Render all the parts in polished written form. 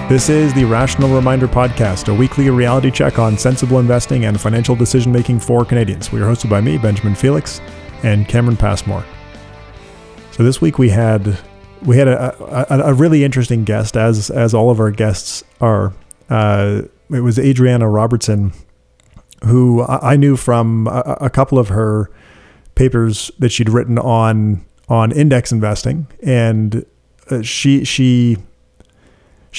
This is the Rational Reminder Podcast, a weekly reality check on sensible investing and financial decision-making for Canadians. We are hosted by me, Benjamin Felix, and Cameron Passmore. So this week we had a really interesting guest, as all of our guests are. It was Adriana Robertson, who I knew from a couple of her papers that she'd written on index investing, and she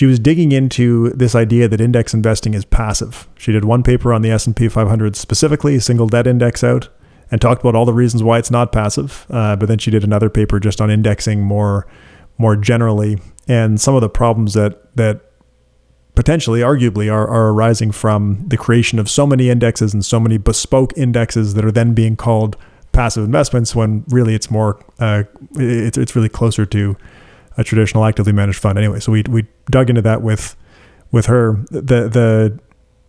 was digging into this idea that index investing is passive. She did one paper on the S&P 500 specifically, single debt index out, and talked about all the reasons why it's not passive. But then she did another paper just on indexing more generally, and some of the problems that potentially, arguably, are arising from the creation of so many indexes and so many bespoke indexes that are then being called passive investments, when really it's more it's really closer to a traditional actively managed fund. Anyway, so we dug into that with her. The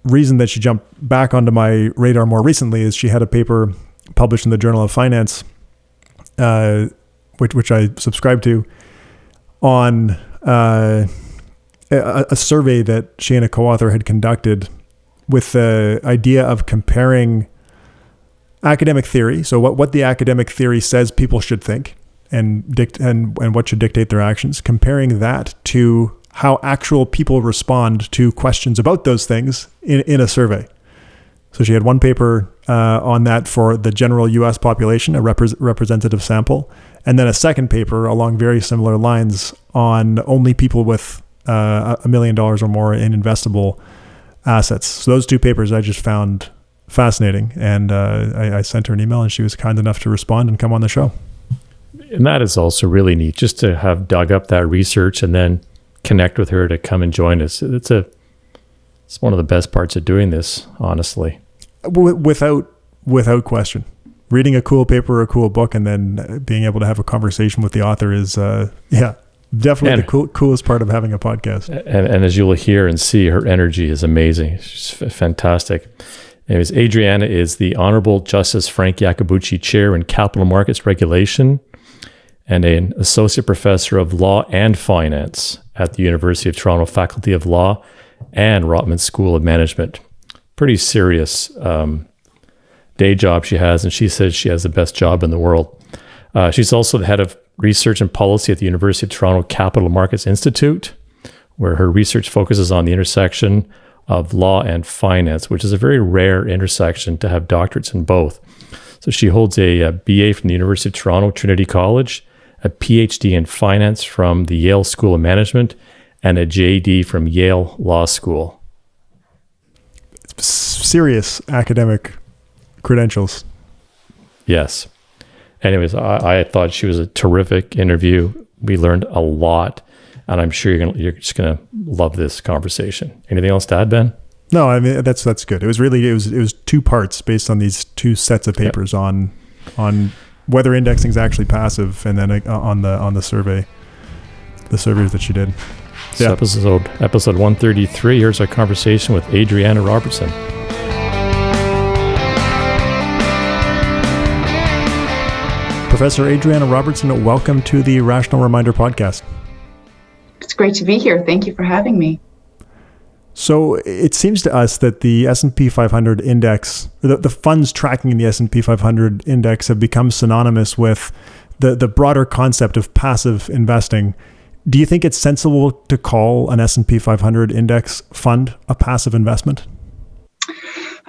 reason that she jumped back onto my radar more recently is she had a paper published in the Journal of Finance, which I subscribe to, on a survey that she and a co-author had conducted with the idea of comparing academic theory, so what the academic theory says people should think, and what should dictate their actions, comparing that to how actual people respond to questions about those things in a survey. So she had one paper on that for the general U.S. population, a representative sample, and then a second paper along very similar lines on only people with $1 million or more in investable assets. So those two papers I just found fascinating, and I sent her an email, and she was kind enough to respond and come on the show. And that is also really neat, just to have dug up that research and then connect with her to come and join us. It's one of the best parts of doing this, honestly. Without question. Reading a cool paper or a cool book and then being able to have a conversation with the author is, definitely the coolest part of having a podcast. And as you'll hear and see, her energy is amazing. She's fantastic. Anyways, Adriana is the Honourable Justice Frank Iacobucci Chair in Capital Markets Regulation and an Associate Professor of Law and Finance at the University of Toronto Faculty of Law and Rotman School of Management. Pretty serious day job she has, and she says she has the best job in the world. She's also the head of research and policy at the University of Toronto Capital Markets Institute, where her research focuses on the intersection of law and finance, which is a very rare intersection to have doctorates in both. So she holds a BA from the University of Toronto Trinity College, a PhD in finance from the Yale School of Management, and a JD from Yale Law School. Serious academic credentials. Yes. Anyways, I thought she was a terrific interview. We learned a lot, and I'm sure you're just gonna love this conversation. Anything else to add, Ben? No, I mean that's good. It was two parts based on these two sets of papers on whether indexing is actually passive, and then on the surveys that she did. So episode 133. Here's our conversation with Adriana Robertson. Professor Adriana Robertson, welcome to the Rational Reminder Podcast. It's great to be here. Thank you for having me. So it seems to us that the S&P 500 index, the funds tracking the S&P 500 index, have become synonymous with the broader concept of passive investing. Do you think it's sensible to call an S&P 500 index fund a passive investment?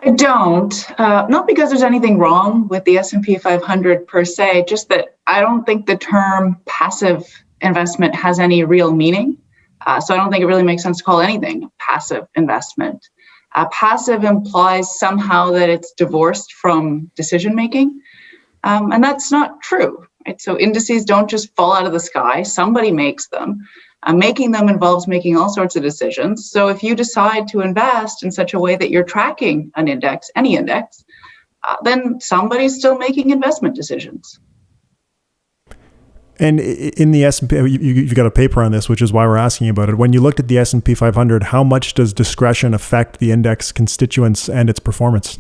I don't. Not because there's anything wrong with the S&P 500 per se, just that I don't think the term passive investment has any real meaning. So I don't think it really makes sense to call anything passive investment. Passive implies somehow that it's divorced from decision making, and that's not true. Right? So indices don't just fall out of the sky. Somebody makes them. Making them involves making all sorts of decisions. So if you decide to invest in such a way that you're tracking an index, any index, then somebody's still making investment decisions. And in the S&P, you've got a paper on this, which is why we're asking about it. When you looked at the S&P 500, how much does discretion affect the index constituents and its performance?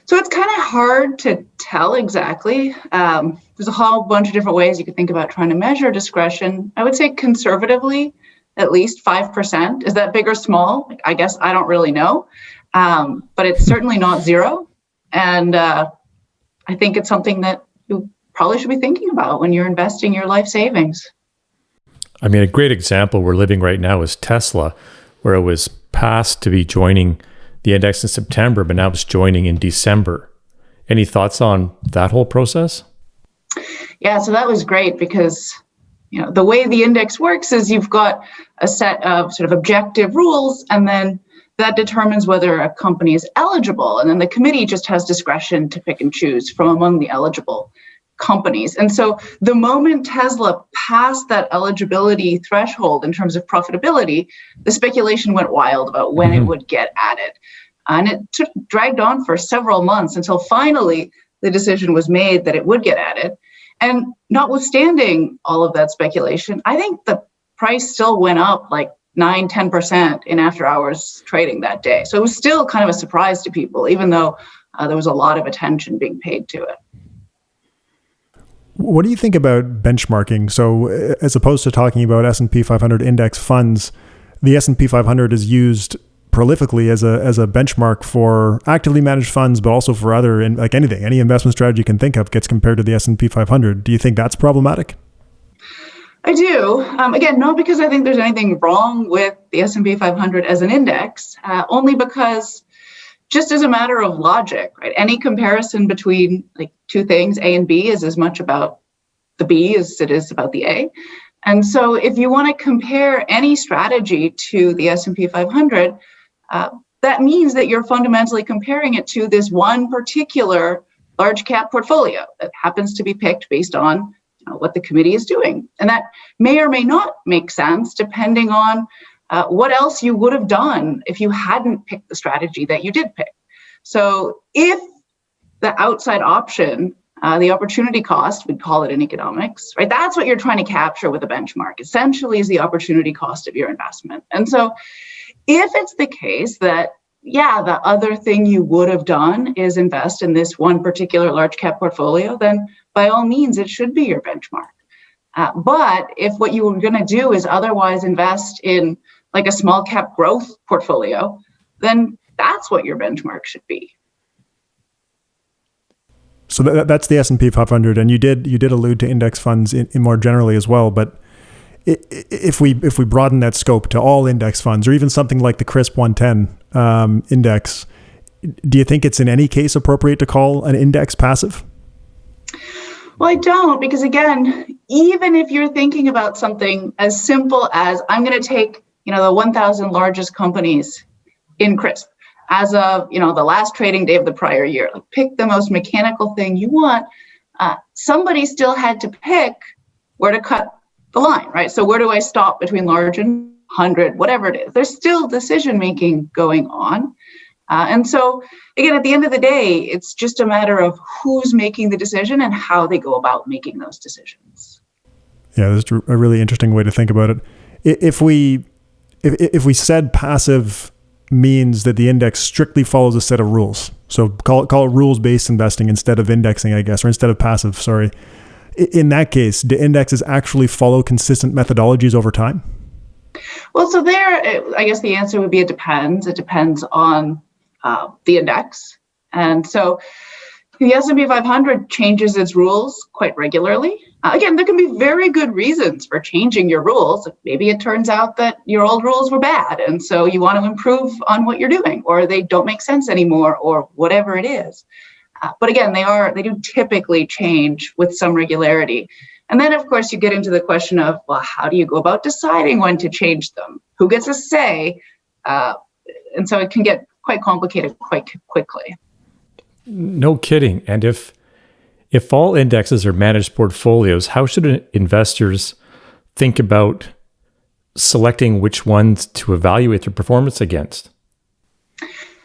So it's kind of hard to tell exactly. There's a whole bunch of different ways you could think about trying to measure discretion. I would say conservatively, at least 5%. Is that big or small? I guess I don't really know, but it's certainly not zero. And I think it's something that you probably should be thinking about when you're investing your life savings. I mean, a great example we're living right now is Tesla, where it was passed to be joining the index in September, but now it's joining in December. Any thoughts on that whole process? Yeah, so that was great because, the way the index works is you've got a set of sort of objective rules, and then that determines whether a company is eligible. And then the committee just has discretion to pick and choose from among the eligible companies. And so the moment Tesla passed that eligibility threshold in terms of profitability, the speculation went wild about when it would get added. And it dragged on for several months until finally the decision was made that it would get added. And notwithstanding all of that speculation, I think the price still went up like 9-10% in after hours trading that day. So it was still kind of a surprise to people, even though there was a lot of attention being paid to it. What do you think about benchmarking? So as opposed to talking about S&P 500 index funds, the S&P 500 is used prolifically as a benchmark for actively managed funds, but also for other, like anything, any investment strategy you can think of gets compared to the S&P 500. Do you think that's problematic? I do. Again, not because I think there's anything wrong with the S&P 500 as an index, only because just as a matter of logic, right? Any comparison between like two things, A and B, is as much about the B as it is about the A. And so if you want to compare any strategy to the S&P 500, that means that you're fundamentally comparing it to this one particular large cap portfolio that happens to be picked based on what the committee is doing. And that may or may not make sense depending on what else you would have done if you hadn't picked the strategy that you did pick. So if the outside option, the opportunity cost, we'd call it in economics, right? That's what you're trying to capture with a benchmark, essentially is the opportunity cost of your investment. And so if it's the case that, yeah, the other thing you would have done is invest in this one particular large cap portfolio, then by all means, it should be your benchmark. But if what you were going to do is otherwise invest in like a small cap growth portfolio, then that's what your benchmark should be. So that's the S&P 500, and you did allude to index funds in more generally as well. But if we broaden that scope to all index funds, or even something like the CRSP 110 index, do you think it's in any case appropriate to call an index passive? Well, I don't, because again, even if you're thinking about something as simple as I'm going to take the 1,000 largest companies in CRSP as of the last trading day of the prior year, like pick the most mechanical thing you want. Somebody still had to pick where to cut the line, right? So where do I stop between large and 100, whatever it is? There's still decision making going on. And so, again, at the end of the day, it's just a matter of who's making the decision and how they go about making those decisions. Yeah, that's a really interesting way to think about it. If we said passive means that the index strictly follows a set of rules, so call it rules-based investing instead of indexing, I guess, or instead of passive, sorry. In that case, do indexes actually follow consistent methodologies over time? Well, so there, I guess the answer would be it depends. It depends on the index. And so the S&P 500 changes its rules quite regularly. Again, there can be very good reasons for changing your rules. Maybe it turns out that your old rules were bad, and so you want to improve on what you're doing, or they don't make sense anymore, or whatever it is. But again, they do typically change with some regularity. And then, of course, you get into the question of, well, how do you go about deciding when to change them? Who gets a say? And so it can get quite complicated quite quickly. No kidding. And if all indexes are managed portfolios, how should investors think about selecting which ones to evaluate their performance against?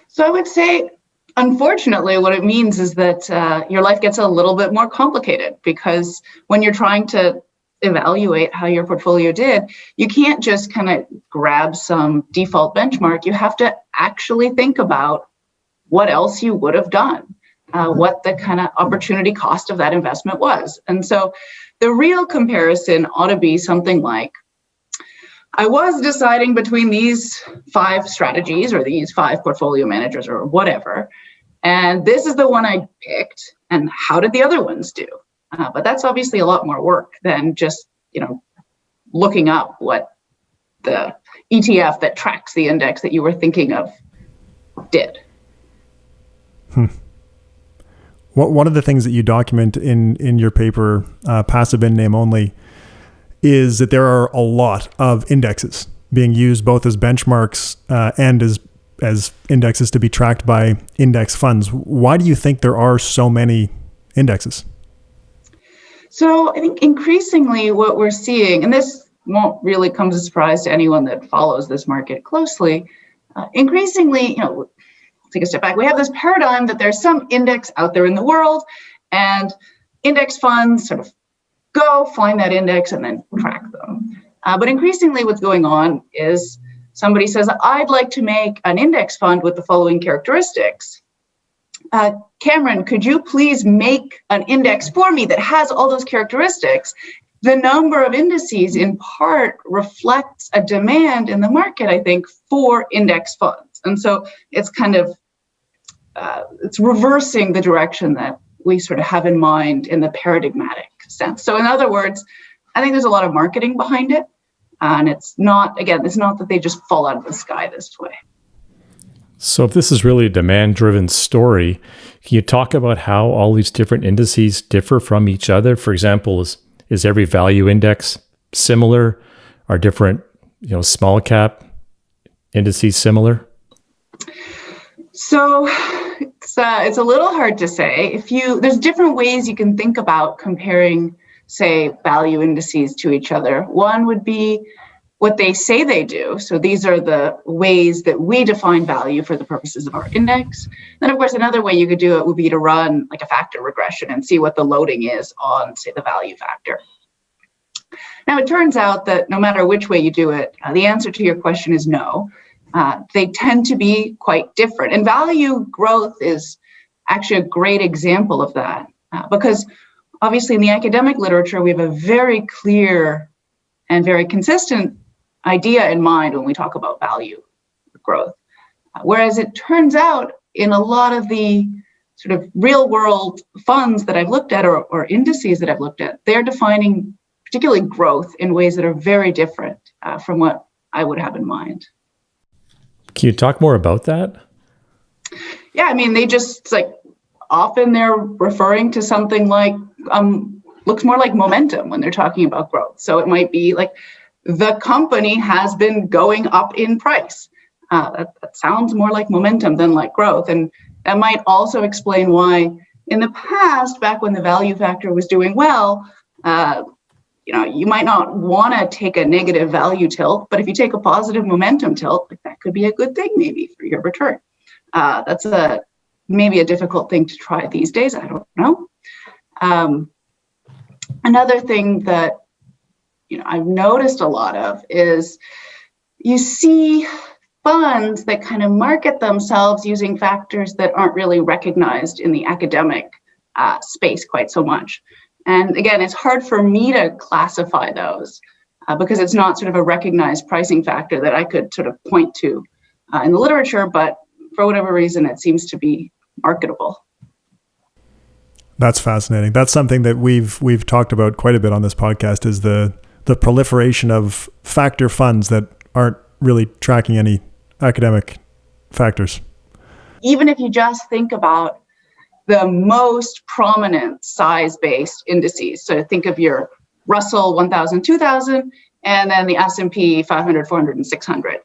So I would say, unfortunately, what it means is that your life gets a little bit more complicated, because when you're trying to evaluate how your portfolio did, you can't just kind of grab some default benchmark. You have to actually think about what else you would have done, what the kind of opportunity cost of that investment was. And so the real comparison ought to be something like, I was deciding between these 5 strategies or these 5 portfolio managers or whatever, and this is the one I picked, and how did the other ones do? But that's obviously a lot more work than just, looking up what the ETF that tracks the index that you were thinking of did. One of the things that you document in your paper, Passive in Name Only, is that there are a lot of indexes being used both as benchmarks and as indexes to be tracked by index funds. Why do you think there are so many indexes? So I think increasingly what we're seeing, and this won't really come as a surprise to anyone that follows this market closely, increasingly, take a step back. We have this paradigm that there's some index out there in the world, and index funds sort of go find that index and then track them. But increasingly what's going on is somebody says, I'd like to make an index fund with the following characteristics. Cameron, could you please make an index for me that has all those characteristics? The number of indices in part reflects a demand in the market, I think, for index funds. And so it's kind of, it's reversing the direction that we sort of have in mind in the paradigmatic sense. So in other words, I think there's a lot of marketing behind it. And it's not that they just fall out of the sky this way. So if this is really a demand-driven story, can you talk about how all these different indices differ from each other? For example, is every value index similar? Are different, small cap indices similar? So it's a little hard to say. There's different ways you can think about comparing, say, value indices to each other. One would be what they say they do. So these are the ways that we define value for the purposes of our index. Then, of course, another way you could do it would be to run like a factor regression and see what the loading is on, say, the value factor. Now, it turns out that no matter which way you do it, the answer to your question is no. They tend to be quite different. And value growth is actually a great example of that because obviously in the academic literature, we have a very clear and very consistent idea in mind when we talk about value growth. Whereas it turns out in a lot of the sort of real world funds that I've looked at or indices that I've looked at, they're defining particularly growth in ways that are very different from what I would have in mind. Can you talk more about that? Yeah, I mean, often they're referring to something like, looks more like momentum when they're talking about growth. So it might be like the company has been going up in price. That sounds more like momentum than like growth. And that might also explain why in the past, back when the value factor was doing well, you might not want to take a negative value tilt, but if you take a positive momentum tilt, that could be a good thing maybe for your return. That's maybe a difficult thing to try these days. I don't know. Another thing that I've noticed a lot of is you see funds that kind of market themselves using factors that aren't really recognized in the academic space quite so much. And again, it's hard for me to classify those because it's not sort of a recognized pricing factor that I could sort of point to in the literature, but for whatever reason, it seems to be marketable. That's fascinating. That's something that we've talked about quite a bit on this podcast is the proliferation of factor funds that aren't really tracking any academic factors. Even if you just think about the most prominent size-based indices, so think of your Russell 1000, 2000, and then the S&P 500, 400, and 600.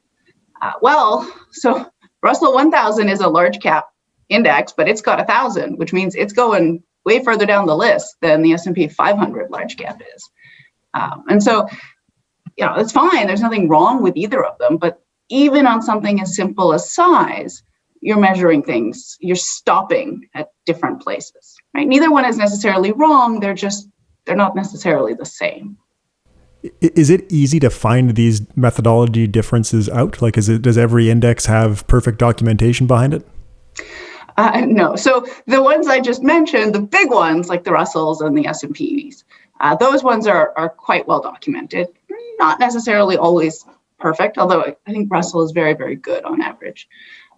So Russell 1000 is a large cap index, but it's got 1,000, which means it's going way further down the list than the S&P 500 large cap is. And so, it's fine. There's nothing wrong with either of them. But even on something as simple as size, you're measuring things, you're stopping at different places, right? Neither one is necessarily wrong. They're not necessarily the same. Is it easy to find these methodology differences out? Like, does every index have perfect documentation behind it? No. So the ones I just mentioned, the big ones like the Russells and the S&Ps, those ones are quite well documented. Not necessarily always perfect, although I think Russell is very, very good on average.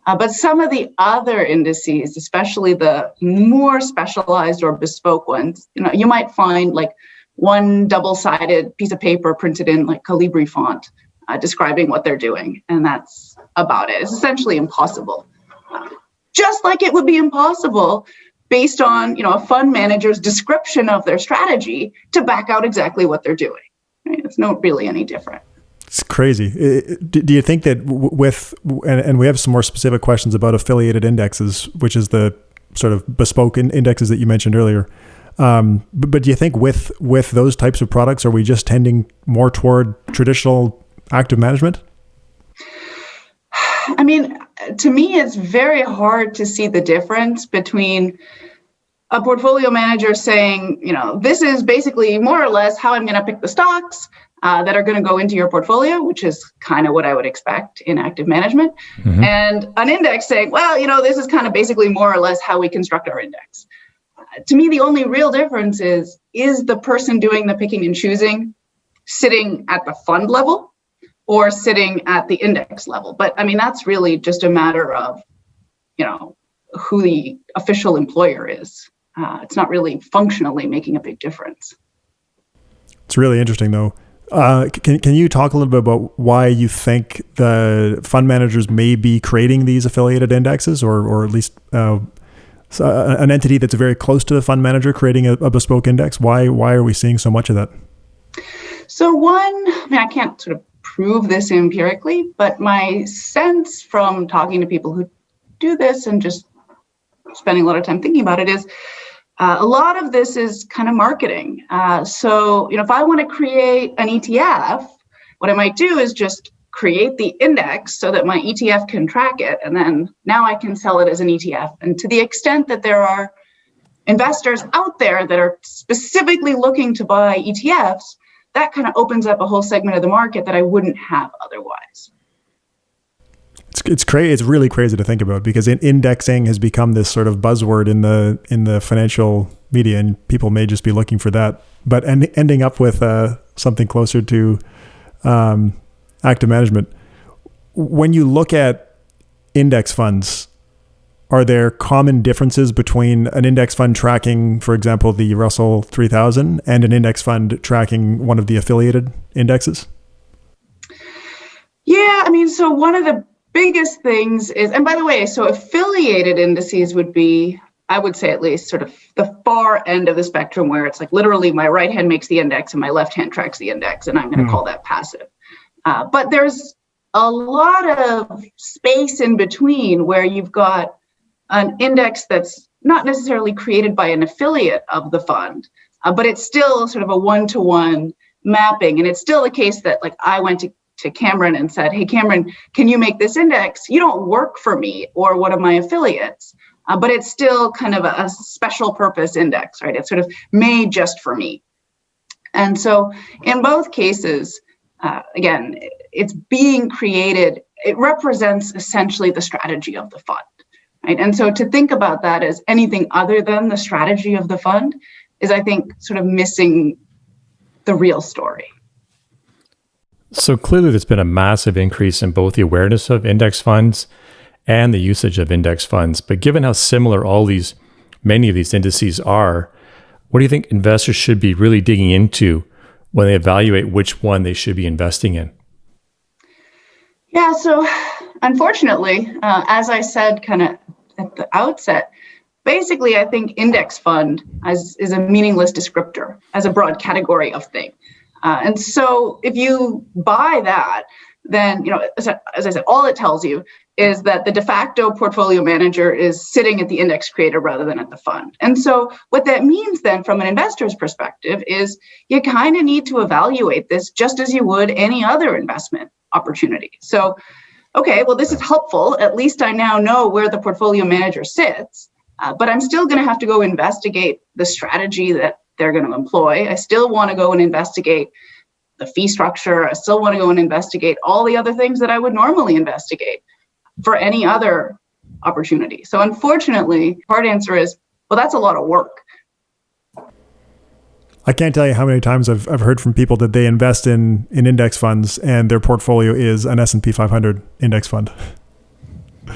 But some of the other indices, especially the more specialized or bespoke ones, you might find like one double-sided piece of paper printed in like Calibri font describing what they're doing, and that's about it. It's essentially impossible. Just like it would be impossible based on a fund manager's description of their strategy to back out exactly what they're doing. Right? It's not really any different. It's crazy. Do you think that and we have some more specific questions about affiliated indexes, which is the sort of bespoke indexes that you mentioned earlier. But do you think with those types of products, are we just tending more toward traditional active management? I mean, to me, it's very hard to see the difference between a portfolio manager saying, this is basically more or less how I'm going to pick the stocks that are going to go into your portfolio, which is kind of what I would expect in active management. Mm-hmm. And an index saying, well, this is kind of basically more or less how we construct our index. To me, the only real difference is the person doing the picking and choosing sitting at the fund level or sitting at the index level. But I mean, that's really just a matter of, who the official employer is. It's not really functionally making a big difference. It's really interesting, though. Can you talk a little bit about why you think the fund managers may be creating these affiliated indexes, or at least an entity that's very close to the fund manager creating a bespoke index? Why are we seeing so much of that? So I can't sort of prove this empirically, but my sense from talking to people who do this and just spending a lot of time thinking about it is a lot of this is kind of marketing. So, if I want to create an ETF, what I might do is just create the index so that my ETF can track it. And then now I can sell it as an ETF. And to the extent that there are investors out there that are specifically looking to buy ETFs, that kind of opens up a whole segment of the market that I wouldn't have otherwise. It's crazy. It's really crazy to think about, because indexing has become this sort of buzzword in the financial media, and people may just be looking for that, but ending up with something closer to active management. When you look at index funds, are there common differences between an index fund tracking, for example, the Russell 3000, and an index fund tracking one of the affiliated indexes? Yeah, I mean, so one of the biggest things is, and by the way, so affiliated indices would be, I would say at least, sort of the far end of the spectrum, where it's like literally my right hand makes the index and my left hand tracks the index, and I'm going to call that passive. But there's a lot of space in between where you've got an index that's not necessarily created by an affiliate of the fund, but it's still sort of a one-to-one mapping. And it's still the case that, like, I went to Cameron and said, hey, Cameron, can you make this index? You don't work for me or one of my affiliates, but it's still kind of a special purpose index, right? It's sort of made just for me. And so in both cases, again, it's being created. It represents essentially the strategy of the fund, right? And so to think about that as anything other than the strategy of the fund is, I think, sort of missing the real story. So clearly there's been a massive increase in both the awareness of index funds and the usage of index funds. But given how similar many of these indices are, what do you think investors should be really digging into when they evaluate which one they should be investing in? Yeah, so unfortunately, as I said kind of at the outset, basically I think index fund is a meaningless descriptor as a broad category of thing. And so if you buy that, then, as I said, all it tells you is that the de facto portfolio manager is sitting at the index creator rather than at the fund. And so what that means then from an investor's perspective is you kind of need to evaluate this just as you would any other investment opportunity. So, okay, well, this is helpful. At least I now know where the portfolio manager sits, but I'm still going to have to go investigate the strategy that they're going to employ. I still want to go and investigate the fee structure. I still want to go and investigate all the other things that I would normally investigate for any other opportunity. So unfortunately, the hard answer is, well, that's a lot of work. I can't tell you how many times I've heard from people that they invest in index funds and their portfolio is an S&P 500 index fund.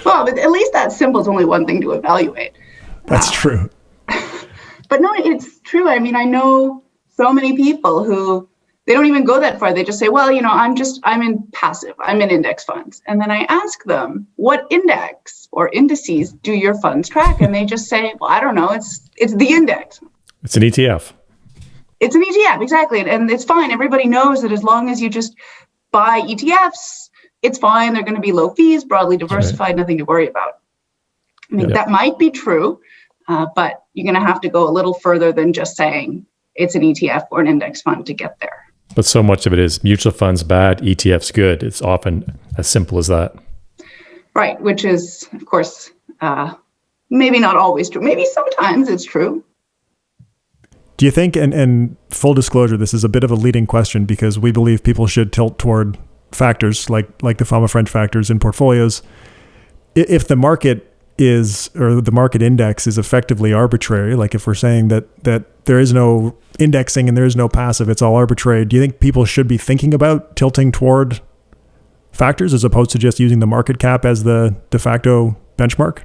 Well, but at least that symbol is only one thing to evaluate. That's true. But no, it's true. I mean, I know so many people who they don't even go that far. They just say, well, I'm in passive, I'm in index funds. And then I ask them, what index or indices do your funds track? And they just say, well, I don't know. It's the index. It's an ETF. It's an ETF, exactly. And it's fine. Everybody knows that as long as you just buy ETFs, it's fine. They're going to be low fees, broadly diversified, nothing to worry about. I mean, that might be true, but you're going to have to go a little further than just saying it's an ETF or an index fund to get there. But so much of it is mutual funds bad, ETFs good. It's often as simple as that. Right, which is, of course, maybe not always true. Maybe sometimes it's true. Do you think, and full disclosure, this is a bit of a leading question because we believe people should tilt toward factors like the Fama French factors in portfolios. If the market is, or the market index is effectively arbitrary, like if we're saying that there is no indexing and there is no passive, it's all arbitrary, do you think people should be thinking about tilting toward factors as opposed to just using the market cap as the de facto benchmark?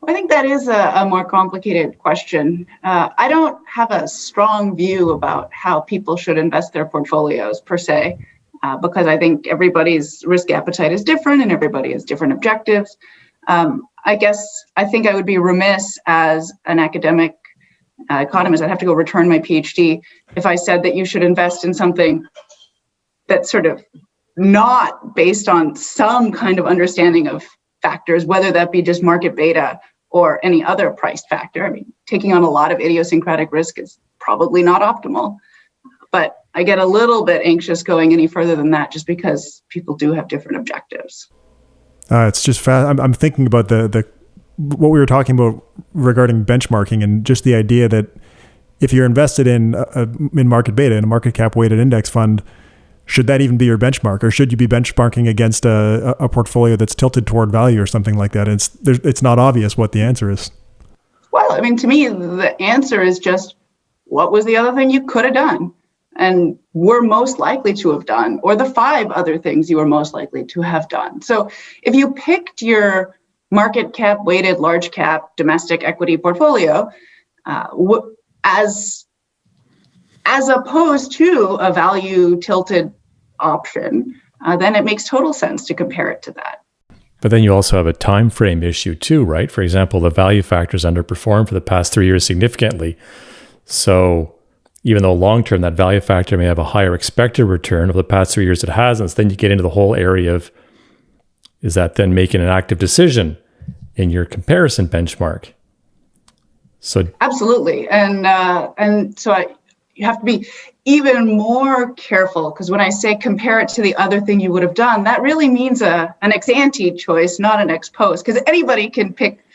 I think that is a more complicated question. I don't have a strong view about how people should invest their portfolios per se, because I think everybody's risk appetite is different and everybody has different objectives. I think I would be remiss as an academic economist. I'd have to go return my PhD if I said that you should invest in something that's sort of not based on some kind of understanding of factors, whether that be just market beta or any other price factor. I mean, taking on a lot of idiosyncratic risk is probably not optimal, but I get a little bit anxious going any further than that just because people do have different objectives. It's just I'm thinking about the what we were talking about regarding benchmarking and just the idea that if you're invested in market beta, in a market cap weighted index fund, should that even be your benchmark, or should you be benchmarking against a portfolio that's tilted toward value or something like that? It's not obvious what the answer is. Well, I mean, to me, the answer is just what was the other thing you could have done and were most likely to have done, or the 5 other things you were most likely to have done. So if you picked your market cap weighted large cap domestic equity portfolio as opposed to a value tilted option, then it makes total sense to compare it to that. But then you also have a time frame issue too, right? For example, the value factors underperformed for the past 3 years significantly. So even though long term that value factor may have a higher expected return over the past 3 years, it hasn't. So then you get into the whole area of, is that then making an active decision in your comparison benchmark? So absolutely, and so you have to be even more careful, because when I say compare it to the other thing you would have done, that really means an ex ante choice, not an ex post, because anybody can pick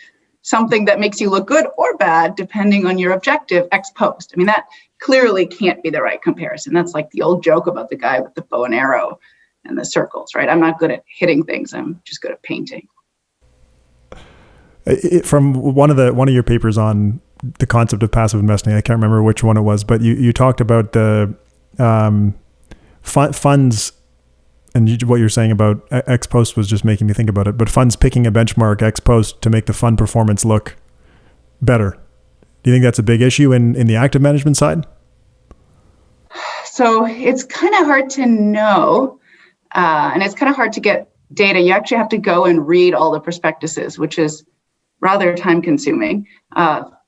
something that makes you look good or bad depending on your objective ex post. I mean, that clearly can't be the right comparison. That's like the old joke about the guy with the bow and arrow and the circles, right? I'm not good at hitting things. I'm just good at painting. From one of your papers on the concept of passive investing, I can't remember which one it was, but you talked about the funds, and what you're saying about ex post was just making me think about it, but funds picking a benchmark ex post to make the fund performance look better. Do you think that's a big issue in the active management side? So it's kind of hard to know, and it's kind of hard to get data. You actually have to go and read all the prospectuses, which is rather time consuming.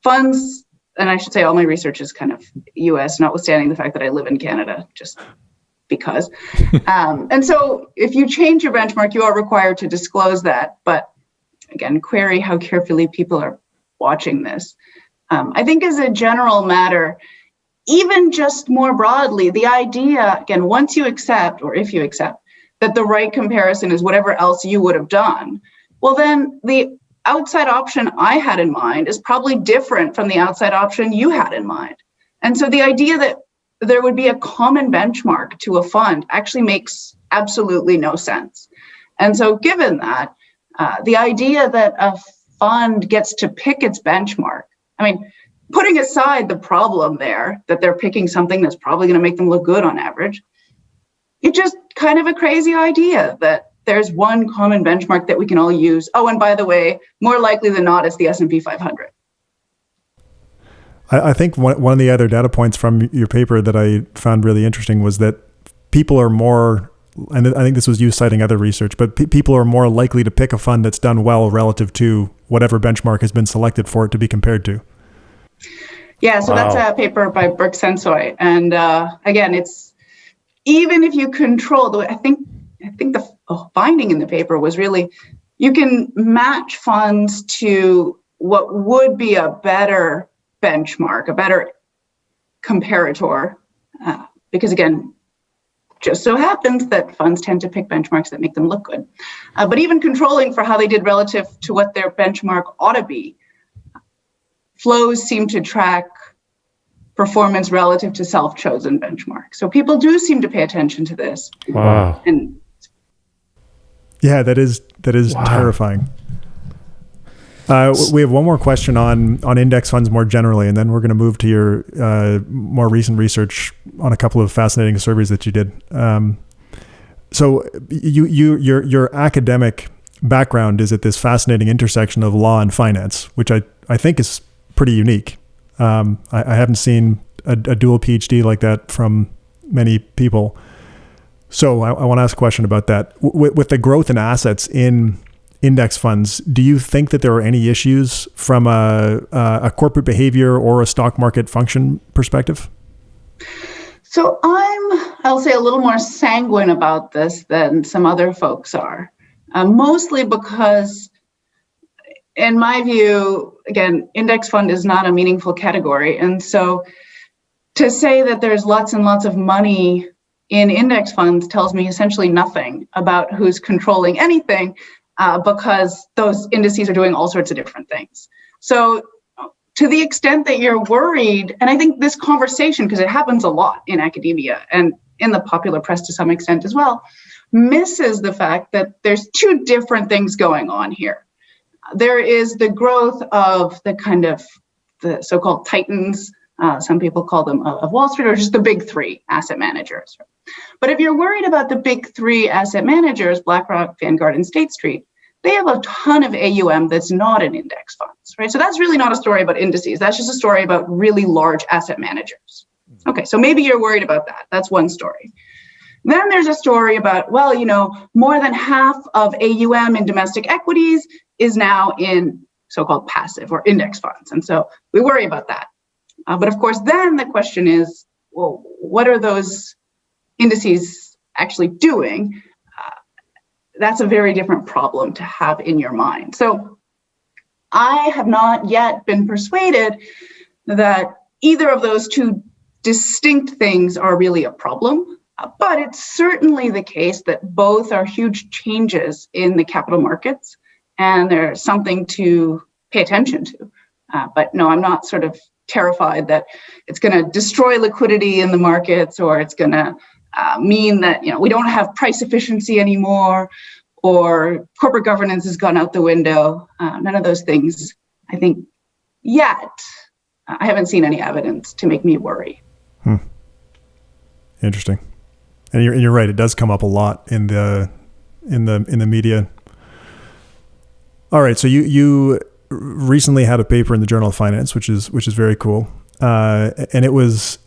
Funds, and I should say all my research is kind of US, notwithstanding the fact that I live in Canada, just because. And so if you change your benchmark, you are required to disclose that. But again, query how carefully people are watching this. I think as a general matter, even just more broadly, the idea, again, once you accept, or if you accept, that the right comparison is whatever else you would have done, well, then the outside option I had in mind is probably different from the outside option you had in mind. And so the idea that there would be a common benchmark to a fund actually makes absolutely no sense. And so given that, the idea that a fund gets to pick its benchmark, I mean, putting aside the problem there, that they're picking something that's probably going to make them look good on average, it's just kind of a crazy idea that there's one common benchmark that we can all use. Oh, and by the way, more likely than not, it's the S&P 500. I think one of the other data points from your paper that I found really interesting was that people are more, and I think this was you citing other research, but people are more likely to pick a fund that's done well relative to whatever benchmark has been selected for it to be compared to. Yeah, so That's a paper by Brooke Sensoy. And again, it's, even if you control, I think the finding in the paper was really, you can match funds to what would be a better benchmark, a better comparator, because again, just so happens that funds tend to pick benchmarks that make them look good. But even controlling for how they did relative to what their benchmark ought to be, flows seem to track performance relative to self-chosen benchmarks. So people do seem to pay attention to this. Wow. And yeah, that is wow. Terrifying. We have one more question on index funds more generally, and then we're going to move to your more recent research on a couple of fascinating surveys that you did. So your academic background is at this fascinating intersection of law and finance, which I think is pretty unique. I haven't seen a dual PhD like that from many people. So I want to ask a question about that. With the growth in assets in index funds, do you think that there are any issues from a corporate behavior or a stock market function perspective? So I'll say a little more sanguine about this than some other folks are, mostly because, in my view, again, index fund is not a meaningful category. And so to say that there's lots and lots of money in index funds tells me essentially nothing about who's controlling anything, because those indices are doing all sorts of different things. So to the extent that you're worried, and I think this conversation, because it happens a lot in academia and in the popular press to some extent as well, misses the fact that there's two different things going on here. There is the growth of the kind of the so-called titans, some people call them of Wall Street, or just the big three asset managers. But if you're worried about the big three asset managers, BlackRock, Vanguard, and State Street, they have a ton of AUM that's not in index funds, right? So that's really not a story about indices. That's just a story about really large asset managers. Okay, so maybe you're worried about that. That's one story. Then there's a story about, well, more than half of AUM in domestic equities is now in so-called passive or index funds. And so we worry about that. But of course, then the question is, well, what are those indices actually doing? That's a very different problem to have in your mind. So I have not yet been persuaded that either of those two distinct things are really a problem, but it's certainly the case that both are huge changes in the capital markets, and there's something to pay attention to. But no, I'm not sort of terrified that it's going to destroy liquidity in the markets, or it's going to mean that we don't have price efficiency anymore, or corporate governance has gone out the window. None of those things, I think, yet. I haven't seen any evidence to make me worry. Interesting, and you're right. It does come up a lot in the media. All right, so you recently had a paper in the Journal of Finance, which is very cool, and it was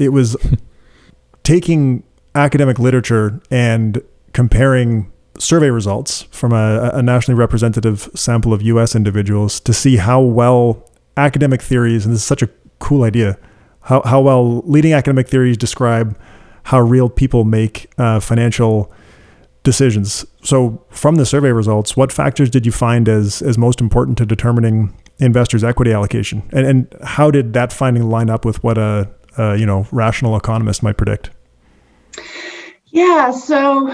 taking academic literature and comparing survey results from a nationally representative sample of U.S. individuals to see how well academic theories, and this is such a cool idea, how well leading academic theories describe how real people make financial decisions. So from the survey results, what factors did you find as most important to determining investors' equity allocation? And how did that finding line up with what a rational economist might predict? Yeah, so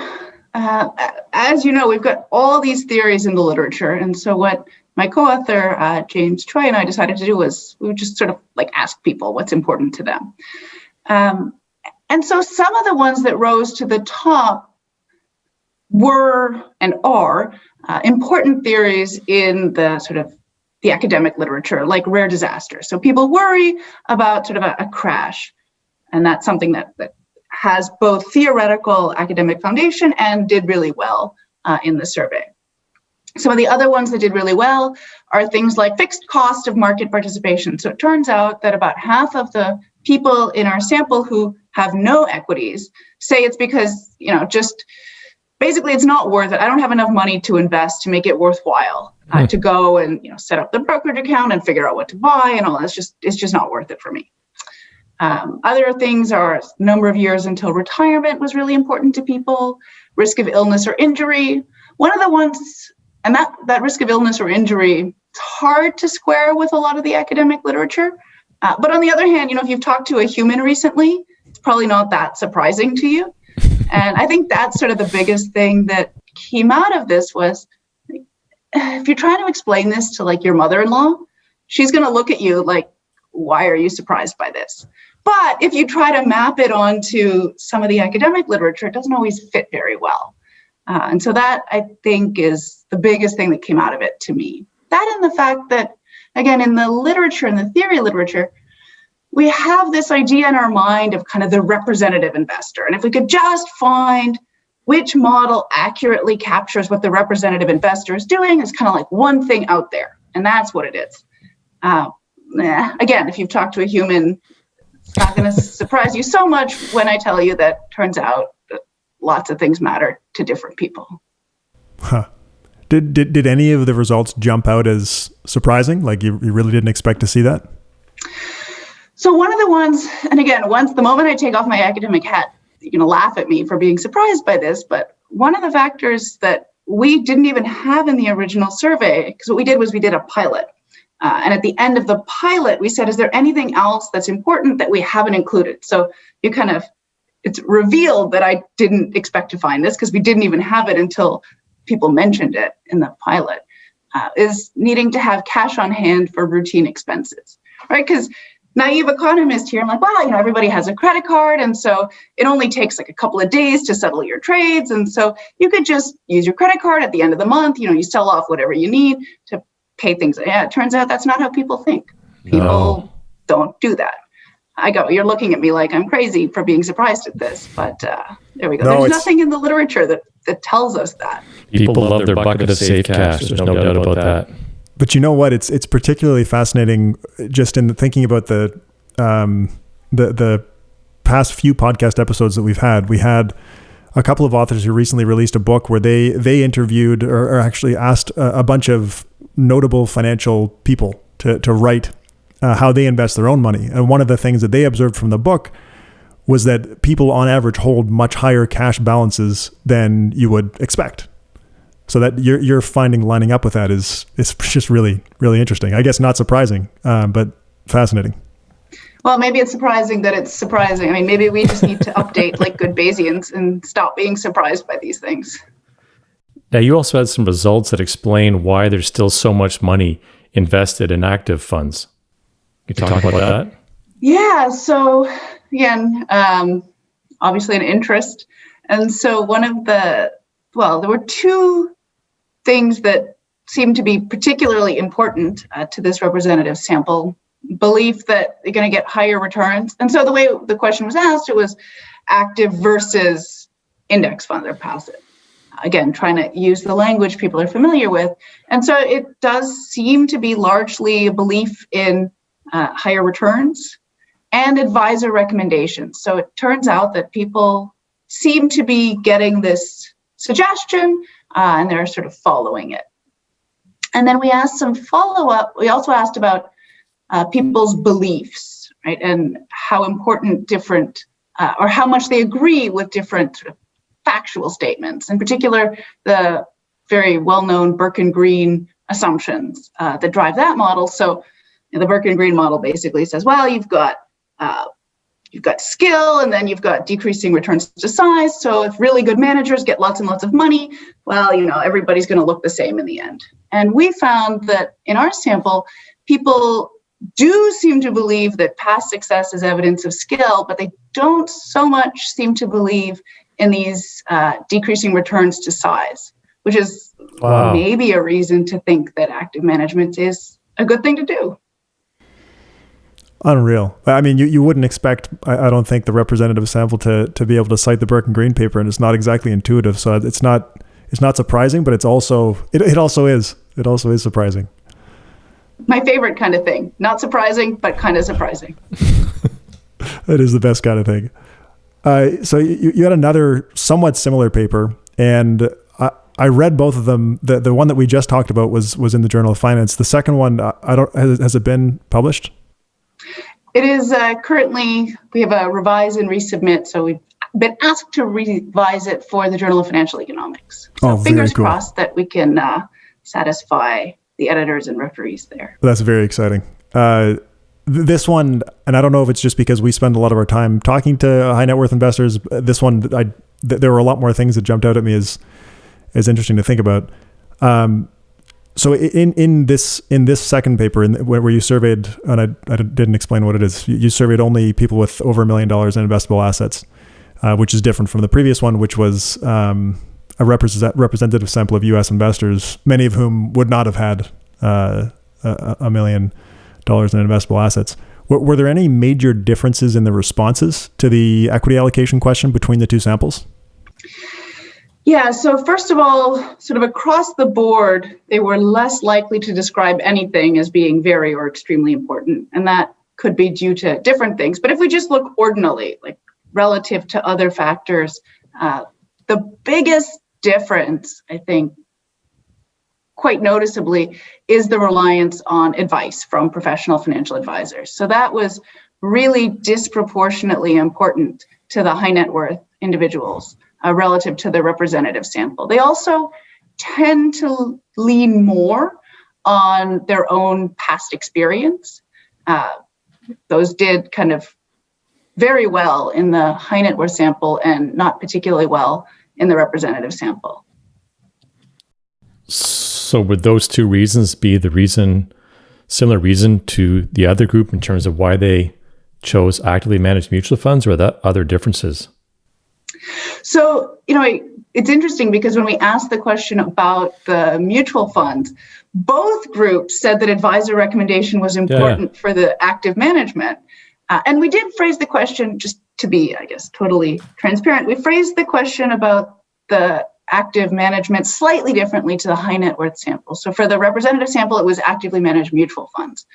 as you know, we've got all these theories in the literature. And so what my co-author, James Choi, and I decided to do was we would just sort of ask people what's important to them. And so some of the ones that rose to the top were and are important theories in the sort of the academic literature, like rare disasters. So people worry about sort of a crash. And that's something that has both theoretical academic foundation and did really well in the survey. Some of the other ones that did really well are things like fixed cost of market participation. So it turns out that about half of the people in our sample who have no equities say it's because, just basically it's not worth it. I don't have enough money to invest to make it worthwhile to go and set up the brokerage account and figure out what to buy and all that. It's just not worth it for me. Other things are number of years until retirement was really important to people, risk of illness or injury. One of the ones, and that risk of illness or injury, it's hard to square with a lot of the academic literature. But on the other hand, if you've talked to a human recently, it's probably not that surprising to you. And I think that's sort of the biggest thing that came out of this was, if you're trying to explain this to like your mother-in-law, she's going to look at you like, why are you surprised by this? But if you try to map it onto some of the academic literature, it doesn't always fit very well. And so that, I think, is the biggest thing that came out of it to me. That and the fact that, again, in the literature, in the theory literature, we have this idea in our mind of kind of the representative investor. And if we could just find which model accurately captures what the representative investor is doing, is kind of like one thing out there. And that's what it is. Again, if you've talked to a human, it's not going to surprise you so much when I tell you that turns out that lots of things matter to different people. Huh. Did any of the results jump out as surprising? Like you really didn't expect to see that? So one of the ones, and again, the moment I take off my academic hat, you're going to laugh at me for being surprised by this, but one of the factors that we didn't even have in the original survey, because what we did was we did a pilot. And at the end of the pilot, we said, is there anything else that's important that we haven't included? So it's revealed that I didn't expect to find this because we didn't even have it until people mentioned it in the pilot, is needing to have cash on hand for routine expenses, right? Because naive economist here, I'm like, well, everybody has a credit card. And so it only takes like a couple of days to settle your trades. And so you could just use your credit card at the end of the month, you sell off whatever you need to pay things. Yeah, it turns out that's not how people think. People don't do that. I go, you're looking at me like I'm crazy for being surprised at this, but there we go. There's nothing in the literature that tells us that. People love their bucket of safe cash. There's no doubt about that. But you know what? It's particularly fascinating just in thinking about the past few podcast episodes that we've had. We had a couple of authors who recently released a book where they interviewed or actually asked a bunch of notable financial people to write how they invest their own money. And one of the things that they observed from the book was that people on average hold much higher cash balances than you would expect. So that your finding lining up with that is just really, really interesting. I guess not surprising, but fascinating. Well, maybe it's surprising that it's surprising. I mean, maybe we just need to update like good Bayesians and stop being surprised by these things. Now, you also had some results that explain why there's still so much money invested in active funds. Can you talk about that? Yeah. So again, obviously an interest. And so there were two things that seem to be particularly important to this representative sample: belief that they're going to get higher returns. And so the way the question was asked, it was active versus index funds or passive. Again, trying to use the language people are familiar with. And so it does seem to be largely a belief in higher returns and advisor recommendations. So it turns out that people seem to be getting this suggestion and they're sort of following it. And then we asked some follow-up. We also asked about people's beliefs, right? And how important different, or how much they agree with different sort of factual statements. In particular, the very well-known Birkin-Green assumptions that drive that model. So the Birkin-Green model basically says, well, you've got skill, and then you've got decreasing returns to size. So if really good managers get lots and lots of money, well, everybody's going to look the same in the end. And we found that in our sample, people do seem to believe that past success is evidence of skill, but they don't so much seem to believe in these decreasing returns to size, which is maybe a reason to think that active management is a good thing to do. Unreal. I mean, you wouldn't expect, I don't think, the representative sample to be able to cite the Burke and Green paper, and it's not exactly intuitive. So it's not surprising, but it also is surprising. My favorite kind of thing. Not surprising, but kind of surprising. That is the best kind of thing. So you had another somewhat similar paper, and I read both of them. The one that we just talked about was in the Journal of Finance. The second one, has it been published? It is currently, we have a revise and resubmit. So we've been asked to revise it for the Journal of Financial Economics. So fingers crossed that we can satisfy the editors and referees there. That's very exciting. This one, and I don't know if it's just because we spend a lot of our time talking to high net worth investors. This one, there were a lot more things that jumped out at me as interesting to think about. So in this second paper, where you surveyed, and I didn't explain what it is, you surveyed only people with over $1 million in investable assets, which is different from the previous one, which was a representative sample of U.S. investors, many of whom would not have had $1 million in investable assets. Were there any major differences in the responses to the equity allocation question between the two samples? Yeah, so first of all, sort of across the board, they were less likely to describe anything as being very or extremely important. And that could be due to different things. But if we just look ordinally, like relative to other factors, the biggest difference, I think, quite noticeably, is the reliance on advice from professional financial advisors. So that was really disproportionately important to the high net worth individuals relative to the representative sample. They also tend to lean more on their own past experience. Those did kind of very well in the high net worth sample and not particularly well in the representative sample. So would those two reasons be similar reason to the other group in terms of why they chose actively managed mutual funds, or are there other differences? So, it's interesting because when we asked the question about the mutual funds, both groups said that advisor recommendation was important for the active management. And we did phrase the question, just to be, I guess, totally transparent, we phrased the question about the active management slightly differently to the high net worth sample. So for the representative sample, it was actively managed mutual funds.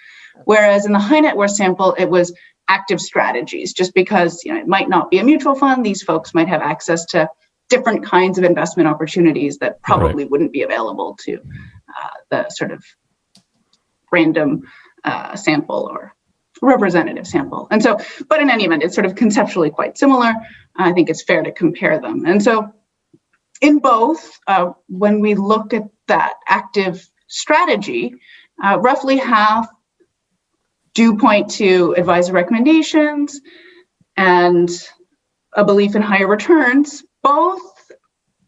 Whereas in the high net worth sample, it was active strategies, just because it might not be a mutual fund. These folks might have access to different kinds of investment opportunities that probably wouldn't be available to the sort of random sample or representative sample. And so, but in any event, it's sort of conceptually quite similar. I think it's fair to compare them. And so in both, when we look at that active strategy, roughly half do point to advisor recommendations and a belief in higher returns. Both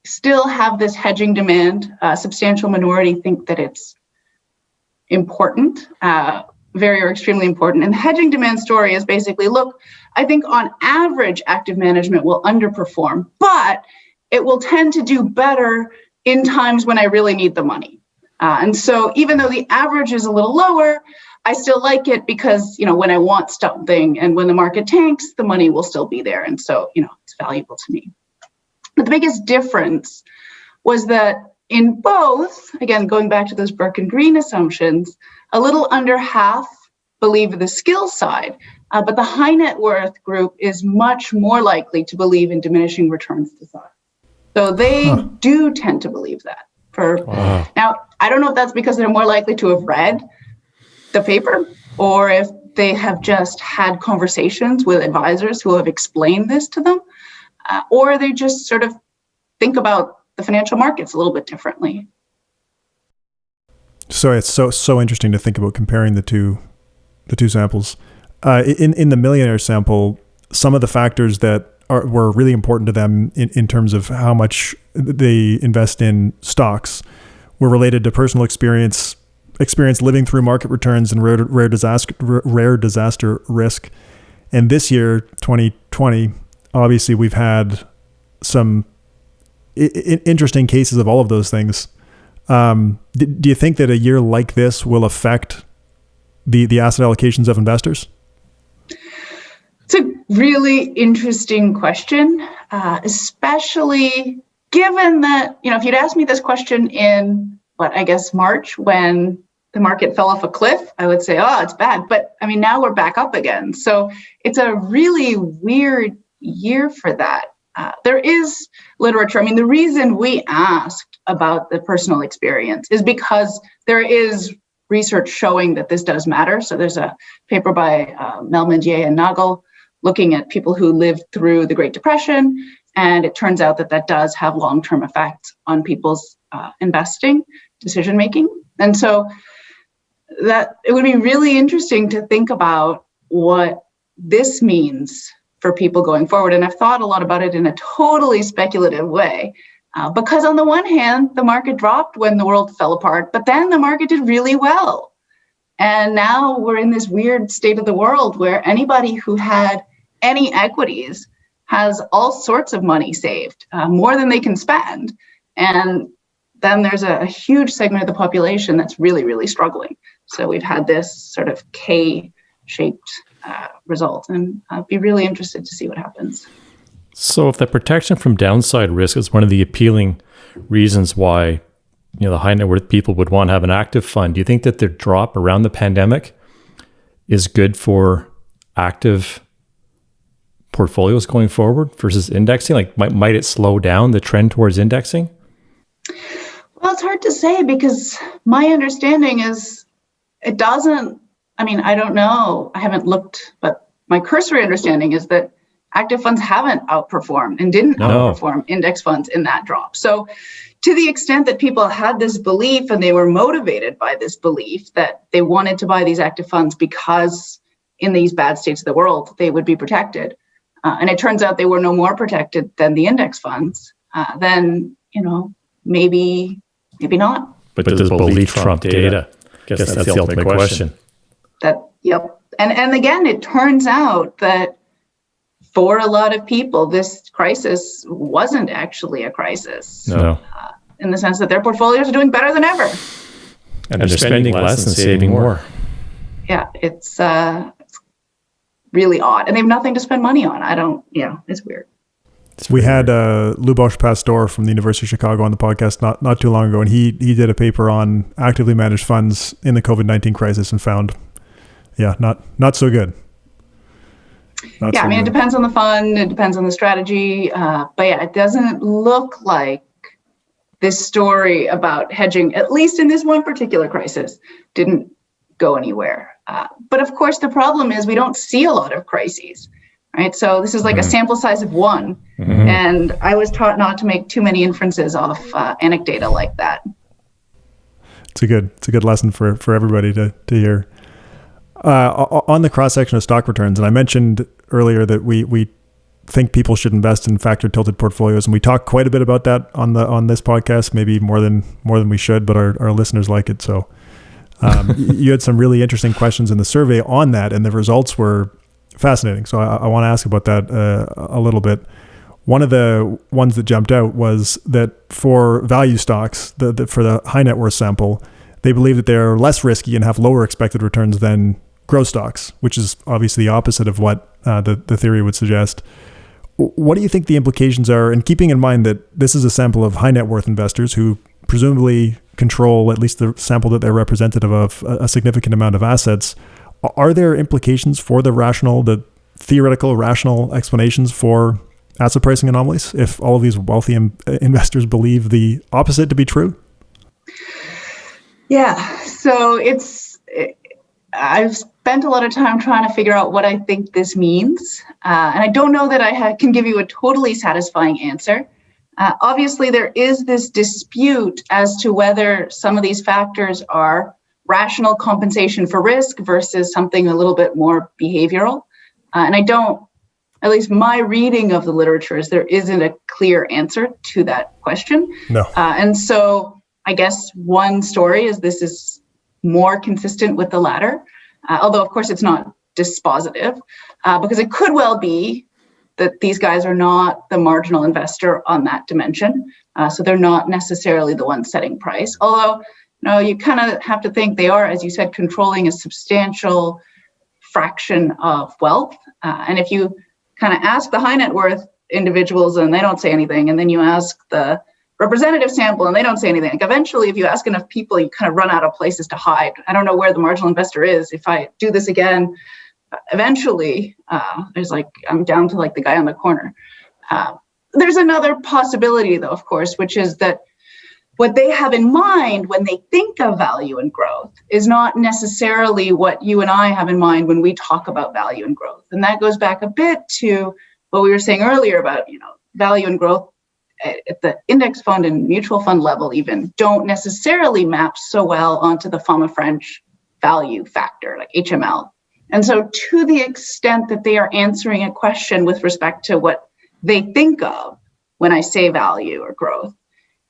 still have this hedging demand. A substantial minority think that it's important, very or extremely important. And the hedging demand story is basically, look, I think on average, active management will underperform, but it will tend to do better in times when I really need the money. And so even though the average is a little lower, I still like it because, when I want something and when the market tanks, the money will still be there. And so, it's valuable to me. But the biggest difference was that in both, again, going back to those Burke and Green assumptions, a little under half believe the skill side, but the high net worth group is much more likely to believe in diminishing returns to size. So they do tend to believe that. Now, I don't know if that's because they're more likely to have read the paper, or if they have just had conversations with advisors who have explained this to them, or they just sort of think about the financial markets a little bit differently. So it's so interesting to think about comparing the two samples. In the millionaire sample, some of the factors that were really important to them in terms of how much they invest in stocks were related to personal experience living through market returns and rare disaster risk. And this year, 2020, obviously we've had some interesting cases of all of those things. Do you think that a year like this will affect the asset allocations of investors? It's a really interesting question, especially given that, if you'd asked me this question in, March, when the market fell off a cliff, I would say, oh, it's bad. But now we're back up again. So it's a really weird year for that. There is literature. The reason we asked about the personal experience is because there is research showing that this does matter. So there's a paper by Melmandier and Nagel looking at people who lived through the Great Depression, and it turns out that does have long-term effects on people's investing decision-making. And so that it would be really interesting to think about what this means for people going forward. And I've thought a lot about it in a totally speculative way, because on the one hand, the market dropped when the world fell apart, but then the market did really well. And now we're in this weird state of the world where anybody who had any equities has all sorts of money saved, more than they can spend. And then there's a huge segment of the population that's really, really struggling. So we've had this sort of K-shaped result, and I'd be really interested to see what happens. So if the protection from downside risk is one of the appealing reasons why the high net worth people would want to have an active fund, do you think that the drop around the pandemic is good for active portfolios going forward versus indexing? Like, might it slow down the trend towards indexing? Well, it's hard to say, because my understanding is it doesn't. I don't know. I haven't looked, but my cursory understanding is that active funds haven't outperformed and didn't outperform index funds in that drop. So to the extent that people had this belief and they were motivated by this belief that they wanted to buy these active funds because in these bad states of the world, they would be protected. And it turns out they were no more protected than the index funds, then, maybe not. But does belief trump data? I guess that's the ultimate question. Yep. And again, it turns out that for a lot of people, this crisis wasn't actually a crisis. No. In the sense that their portfolios are doing better than ever. And they're spending less and saving more. Yeah, it's really odd. And they have nothing to spend money on. It's weird. We had Luboš Pastor from the University of Chicago on the podcast not too long ago, and he did a paper on actively managed funds in the COVID-19 crisis and found, not so good. It depends on the fund, it depends on the strategy, but it doesn't look like this story about hedging, at least in this one particular crisis, didn't go anywhere. But of course, the problem is we don't see a lot of crises. Right. So this is like a sample size of one. Mm-hmm. And I was taught not to make too many inferences off anecdata like that. It's a good lesson for everybody to hear. On the cross-section of stock returns, and I mentioned earlier that we think people should invest in factor tilted portfolios, and we talk quite a bit about that on this podcast, maybe more than we should, but our listeners like it. So you had some really interesting questions in the survey on that, and the results were fascinating. So I want to ask about that a little bit. One of the ones that jumped out was that for value stocks, for the high net worth sample, they believe that they're less risky and have lower expected returns than growth stocks, which is obviously the opposite of what the theory would suggest. What do you think the implications are? And keeping in mind that this is a sample of high net worth investors who presumably control, at least the sample that they're representative of, a significant amount of assets. Are there implications for the theoretical rational explanations for asset pricing anomalies if all of these wealthy investors believe the opposite to be true? Yeah, so I've spent a lot of time trying to figure out what I think this means. And I don't know that I can give you a totally satisfying answer. Obviously, there is this dispute as to whether some of these factors are rational compensation for risk versus something a little bit more behavioral. And at least my reading of the literature is there isn't a clear answer to that question. No. And so I guess one story is this is more consistent with the latter, although of course it's not dispositive, because it could well be that these guys are not the marginal investor on that dimension. So they're not necessarily the ones setting price. Although No, you kind of have to think they are, as you said, controlling a substantial fraction of wealth. And if you kind of ask the high net worth individuals and they don't say anything, and then you ask the representative sample and they don't say anything, like eventually, if you ask enough people, you kind of run out of places to hide. I don't know where the marginal investor is. If I do this again, eventually, there's like, I'm down to like the guy on the corner. There's another possibility, though, of course, which is that what they have in mind when they think of value and growth is not necessarily what you and I have in mind when we talk about value and growth. And that goes back a bit to what we were saying earlier about, value and growth at the index fund and mutual fund level even don't necessarily map so well onto the French value factor, like HML. And so to the extent that they are answering a question with respect to what they think of when I say value or growth,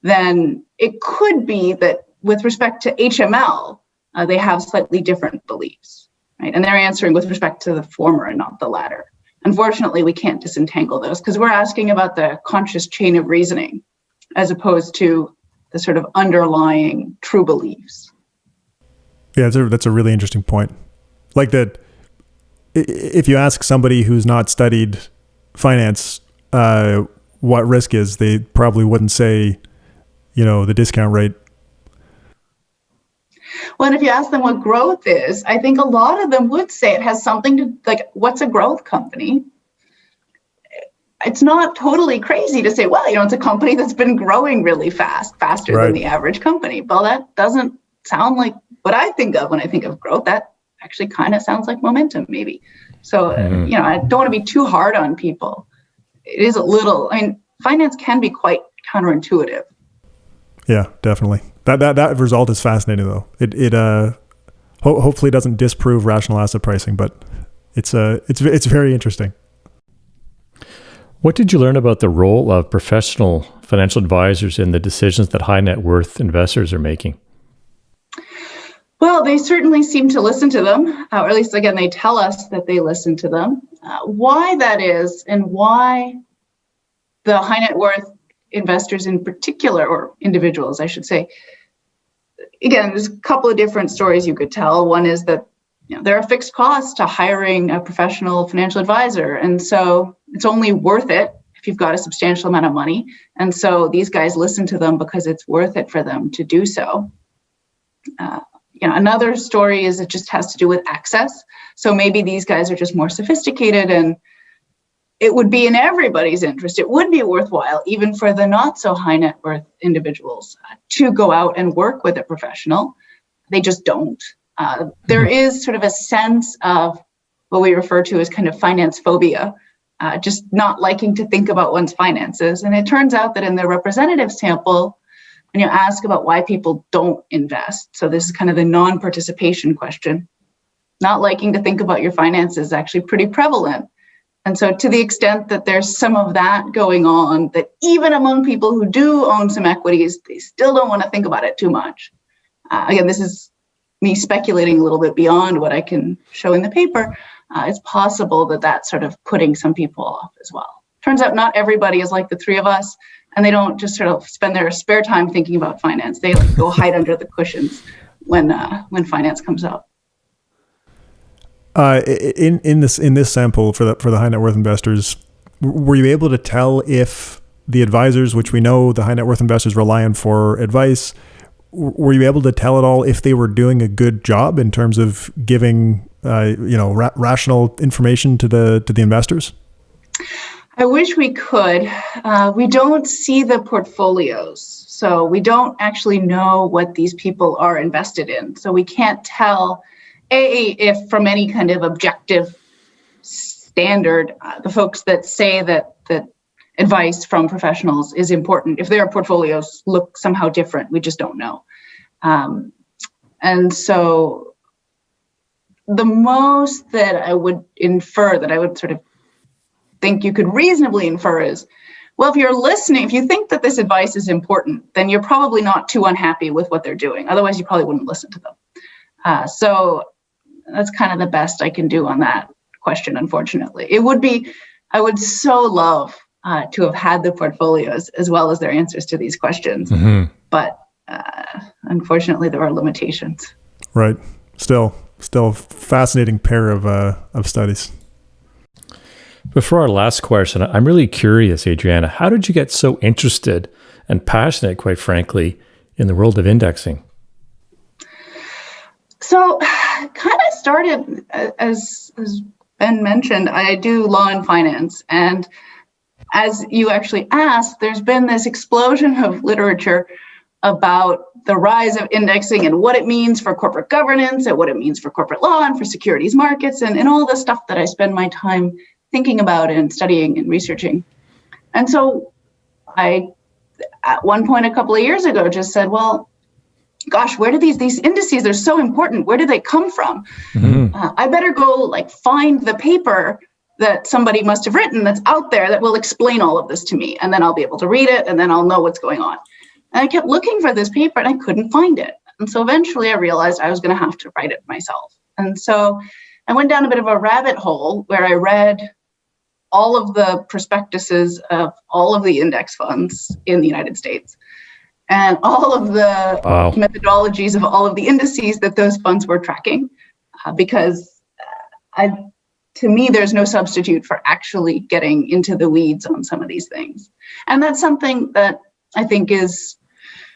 then it could be that with respect to HML, they have slightly different beliefs, right? And they're answering with respect to the former and not the latter. Unfortunately, we can't disentangle those because we're asking about the conscious chain of reasoning as opposed to the sort of underlying true beliefs. Yeah, that's a really interesting point. Like that, if you ask somebody who's not studied finance what risk is, they probably wouldn't say, the discount rate. Well, and if you ask them what growth is, I think a lot of them would say it has something to, like, what's a growth company? It's not totally crazy to say, well, it's a company that's been growing really faster right. than the average company. Well, that doesn't sound like what I think of when I think of growth. That actually kind of sounds like momentum, maybe. So, I don't want to be too hard on people. It is a little, finance can be quite counterintuitive. Yeah, definitely. That result is fascinating, though. It hopefully doesn't disprove rational asset pricing, but it's very interesting. What did you learn about the role of professional financial advisors in the decisions that high net worth investors are making? Well, they certainly seem to listen to them, or at least, again, they tell us that they listen to them. Why that is, and why the high net worth investors in particular, or individuals, I should say. Again, there's a couple of different stories you could tell. One is that there are fixed costs to hiring a professional financial advisor, and so it's only worth it if you've got a substantial amount of money. And so these guys listen to them because it's worth it for them to do so. Another story is it just has to do with access. So maybe these guys are just more sophisticated and it would be in everybody's interest. It would be worthwhile, even for the not so high net worth individuals, to go out and work with a professional. They just don't. There is sort of a sense of what we refer to as kind of finance phobia, just not liking to think about one's finances. And it turns out that in the representative sample, when you ask about why people don't invest, so this is kind of the non-participation question, not liking to think about your finances is actually pretty prevalent. And so to the extent that there's some of that going on, that even among people who do own some equities, they still don't want to think about it too much. Again, this is me speculating a little bit beyond what I can show in the paper. It's possible that that's sort of putting some people off as well. Turns out not everybody is like the three of us, and they don't just sort of spend their spare time thinking about finance. They go hide under the cushions when finance comes up. In this sample for the high net worth investors, were you able to tell if the advisors, which we know the high net worth investors rely on for advice, were you able to tell at all if they were doing a good job in terms of giving rational information to the investors? I wish we could. We don't see the portfolios, so we don't actually know what these people are invested in. So we can't tell, if from any kind of objective standard, the folks that say that advice from professionals is important, if their portfolios look somehow different, we just don't know. And so the most that I would infer, that I would sort of think you could reasonably infer is, well, if you're listening, if you think that this advice is important, then you're probably not too unhappy with what they're doing. Otherwise, you probably wouldn't listen to them. So that's kind of the best I can do on that question, unfortunately. I would so love to have had the portfolios as well as their answers to these questions. Mm-hmm. But unfortunately, there are limitations. Right. Still fascinating pair of studies. Before our last question, I'm really curious, Adriana, how did you get so interested and passionate, quite frankly, in the world of indexing? So kind of started, as Ben mentioned, I do law and finance. And as you actually asked, there's been this explosion of literature about the rise of indexing and what it means for corporate governance and what it means for corporate law and for securities markets and all the stuff that I spend my time thinking about and studying and researching. And so I, at one point a couple of years ago, just said, well, gosh, where do these indices, they're so important, where do they come from? I better go find the paper that somebody must have written that's out there that will explain all of this to me. And then I'll be able to read it and then I'll know what's going on. And I kept looking for this paper and I couldn't find it. And so eventually I realized I was going to have to write it myself. And so I went down a bit of a rabbit hole where I read all of the prospectuses of all of the index funds in the United States and all of the methodologies of all of the indices that those funds were tracking, because to me, there's no substitute for actually getting into the weeds on some of these things. And that's something that I think is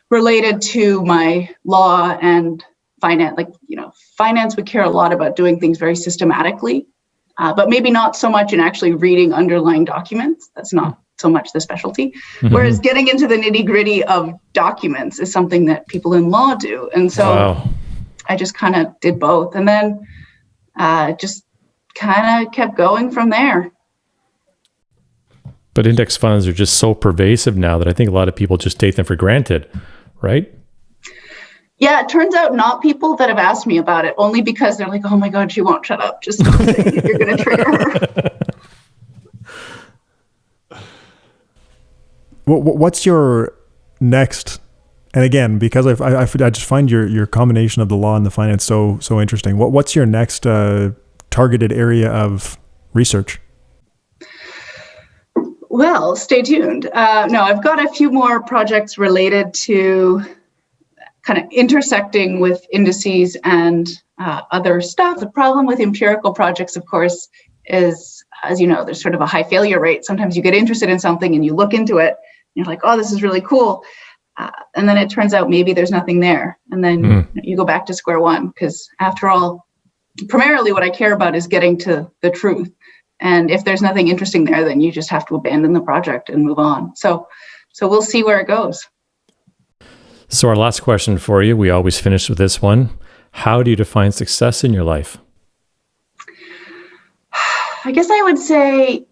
related to my law and finance. Finance would care a lot about doing things very systematically, but maybe not so much in actually reading underlying documents. That's not so much the specialty. Whereas getting into the nitty-gritty of documents is something that people in law do. And so I just kind of did both. And then just kind of kept going from there. But index funds are just so pervasive now that I think a lot of people just take them for granted, right? Yeah, it turns out not people that have asked me about it, only because they're like, oh my God, she won't shut up. Just stop saying it. You're going to trigger her. What's your next, and again, because I just find your combination of the law and the finance so interesting. What's your next targeted area of research? Well, stay tuned. No, I've got a few more projects related to kind of intersecting with indices and other stuff. The problem with empirical projects, of course, is, as you know, there's sort of a high failure rate. Sometimes you get interested in something and you look into it, and you're like, oh, this is really cool. And then it turns out maybe there's nothing there. And then you go back to square one, because after all, primarily what I care about is getting to the truth. And if there's nothing interesting there, then you just have to abandon the project and move on. So we'll see where it goes. So our last question for you, we always finish with this one. How do you define success in your life? I guess I would say,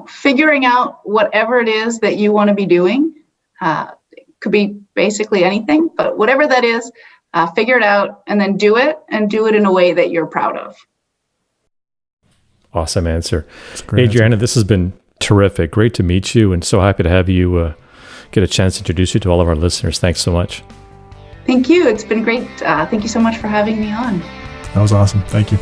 figuring out whatever it is that you want to be doing. It could be basically anything, but whatever that is, figure it out and then do it in a way that you're proud of. Awesome answer. Adriana, this has been terrific. Great to meet you, and so happy to have you get a chance to introduce you to all of our listeners. Thanks so much. Thank you. It's been great. Thank you so much for having me on. That was awesome. Thank you.